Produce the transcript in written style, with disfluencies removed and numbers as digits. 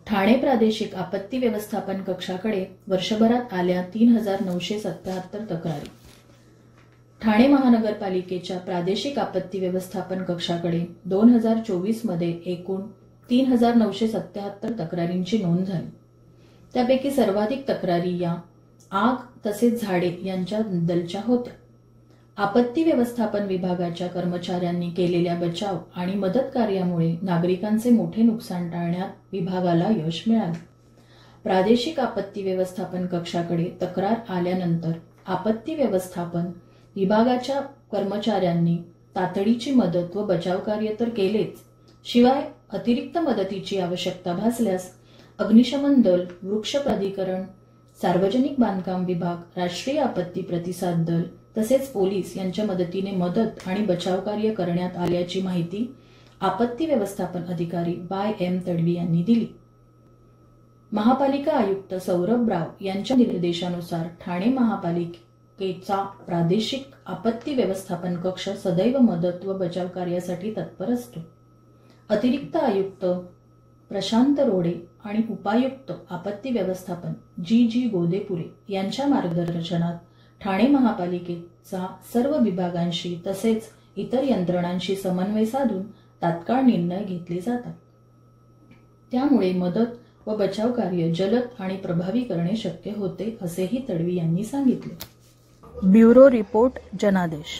ठाणे प्रादेशिक आपत्ती व्यवस्थापन कक्षाकडे वर्षभरात आल्या 3977 तक्रारी। ठाणे महानगरपालिकेच्या प्रादेशिक आपत्ती व्यवस्थापन कक्षाकडे 2024 मध्ये एकूण 3977 तक्रारींची नोंद झाली। त्यापैकी सर्वाधिक तक्रारी या आग तसेच झाडे यांच्याबद्दलच्या होत्या। आपत्ती व्यवस्थापन विभागाच्या कर्मचाऱ्यांनी केलेल्या बचाव आणि मदत कार्यामुळे नागरिकांचे मोठे नुकसान टाळण्यात विभागाला यश मिळाले। प्रादेशिक आपत्ती व्यवस्थापन कक्षाकडे तक्रार आल्यानंतर आपत्ती व्यवस्थापन विभागाच्या कर्मचाऱ्यांनी तातडीची मदत व बचाव कार्य तर केलेच, शिवाय अतिरिक्त मदतीची आवश्यकता भासल्यास अग्निशमन दल, वृक्ष प्राधिकरण, सार्वजनिक बांधकाम विभाग, राष्ट्रीय आपत्ती प्रतिसाद दल तसेच पोलीस यांच्या मदतीने मदत आणि बचाव कार्य करण्यात आल्याची माहिती आपत्ती व्यवस्थापन अधिकारी वाय.एम. तडवी यांनी दिली। महापालिका आयुक्त सौरभ राव यांच्या निर्देशानुसार ठाणे महापालिकेचा प्रादेशिक आपत्ती व्यवस्थापन कक्ष सदैव मदत व बचाव कार्यासाठी तत्पर असतो। अतिरिक्त आयुक्त प्रशांत रोडे आणि उपायुक्त आपत्ती व्यवस्थापन जी. गोदेपुरे यांच्या मार्गदर्शनात ठाणे महापालिकेचा सर्व विभागांशी तसेच इतर यंत्रणांशी समन्वय साधून तात्काळ निर्णय घेतले जातात। त्यामुळे मदत व बचाव कार्य जलद आणि प्रभावी करणे शक्य होते, असेही तडवी यांनी सांगितले। ब्युरो रिपोर्ट, जनादेश।